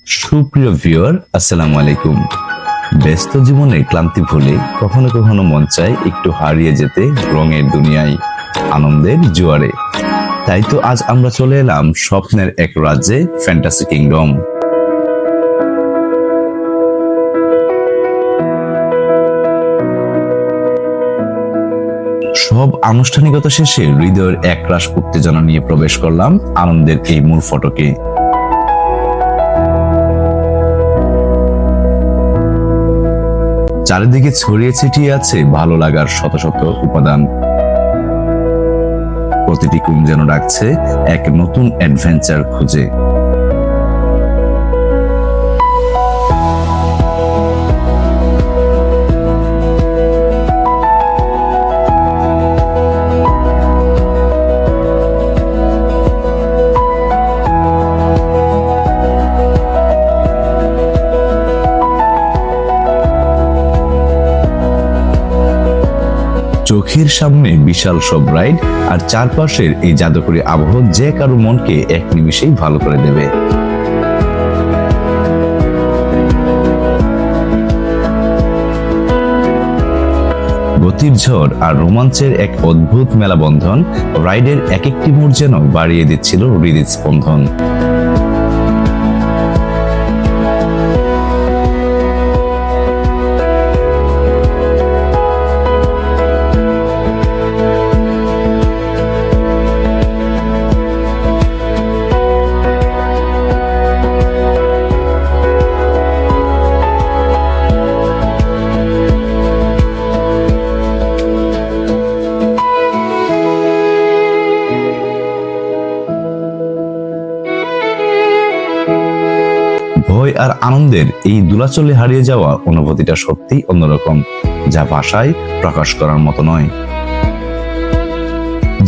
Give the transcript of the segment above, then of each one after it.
সুপ্রিয় ভিউয়ার, আসসালামু আলাইকুম। ব্যস্ত জীবনে ক্লান্তি ভুলে কখনো কখনো মন চায় একটু হারিয়ে যেতে রঙের দুনিয়ায়, আনন্দের জোয়ারে। তাই তো আজ আমরা চলে এলাম স্বপ্নের এক রাজ্যে, ফ্যান্টাসি কিংডম। সব আনুষ্ঠানিকতা শেষে হৃদয়ের একরাশ উত্তেজনা নিয়ে প্রবেশ করলাম আনন্দের এই মূল ফটকে। চারিদিকে ছড়িয়ে ছিটিয়ে আছে ভালো লাগার শত শত উপাদান। প্রতিটি কুম যেন ডাকছে এক নতুন অ্যাডভেঞ্চার খুঁজে। চোখের সামনে বিশাল সব রাইড আর চারপাশের এই জাদুকরী আবহ যে কারো মনকে এক নিমিষেই ভালো করে দেবে। গতির ঝড় আর রোমাঞ্চের এক অদ্ভুত মেলাবন্ধন, রাইডের এক একটি মোড় যেন বাড়িয়ে দিচ্ছিল হৃদয় স্পন্দন। ভয় আর আনন্দের এই দোলাচলে হারিয়ে যাওয়া অনুভূতিটা সত্যি অন্যরকম, যা ভাষায় প্রকাশ করার মতো নয়।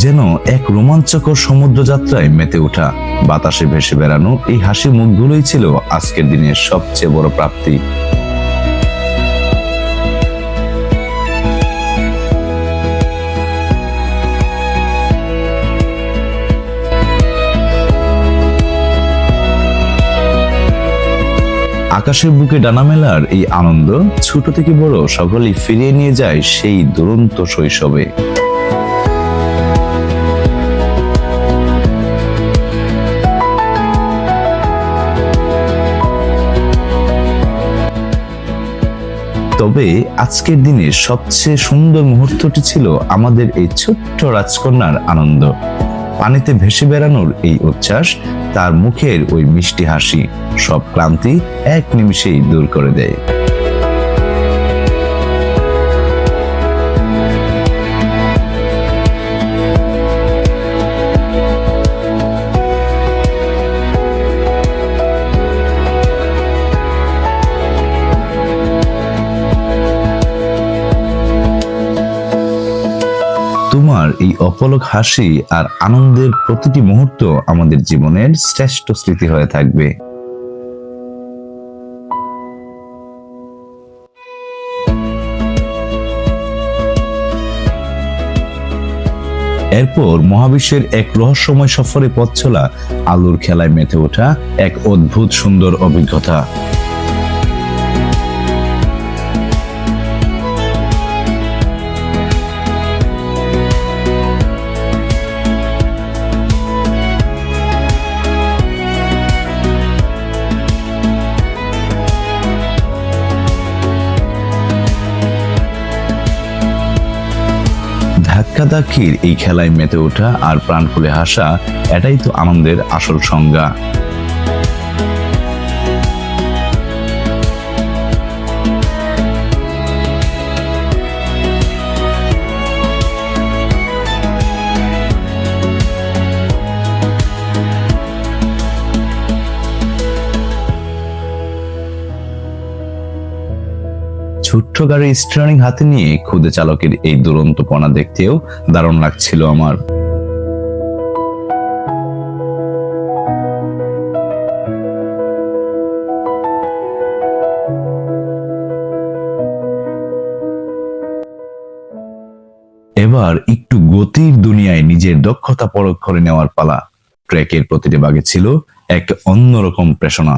যেন এক রোমাঞ্চকর সমুদ্র যাত্রায় মেতে ওঠা, বাতাসে ভেসে বেড়ানো এই হাসি মুখগুলোই ছিল আজকের দিনের সবচেয়ে বড় প্রাপ্তি। আকাশের বুকে ডানা মেলার এই আনন্দ ছোট থেকে বড় সকলেই ফিরিয়ে নিয়ে যায় সেই দুরন্ত শৈশবে। তবে আজকের দিনের সবচেয়ে সুন্দর মুহূর্তটি ছিল আমাদের এই ছোট্ট রাজকন্যার আনন্দ। পানিতে ভেসে বেড়ানোর এই উচ্ছ্বাস, তার মুখের ওই মিষ্টি হাসি সব ক্লান্তি এক নিমিষেই দূর করে দেয়। তোমার এই অপলক হাসি আর আনন্দের প্রতিটি মুহূর্ত আমাদের জীবনের শ্রেষ্ঠ স্মৃতি হয়ে থাকবে। এরপর মহাবিশ্বের এক রহস্যময় সফরে পথ চলা, আলোর খেলায় মেতে ওঠা এক অদ্ভুত সুন্দর অভিজ্ঞতা। ধাক্কাধাক্কির এই খেলায় মেতে ওঠা আর প্রাণ খুলে হাসা, এটাই তো আনন্দের আসল সংজ্ঞা। ছোট্ট গাড়ির স্টিয়ারিং হাতে নিয়ে খুদে চালকের এই দুরন্তপনা দেখতেও দারুণ লাগছিল আমার। এবার একটু গতির দুনিয়ায় নিজের দক্ষতা পরখ করে নেওয়ার পালা। ট্র্যাকের প্রতিটি ভাগে ছিল এক অন্যরকম প্রেষণা।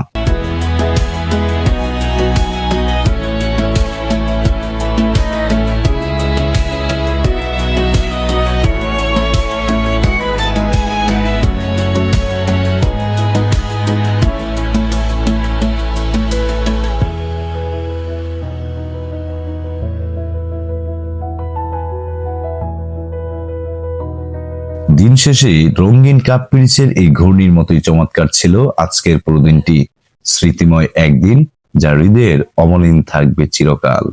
শেষে রঙিন কাপ পিরিচের এই ঘূর্ণির মতোই চমৎকার ছিল আজকের পুরো দিনটি। স্মৃতিময় একদিন যা হৃদয়ের অমলিন থাকবে চিরকাল।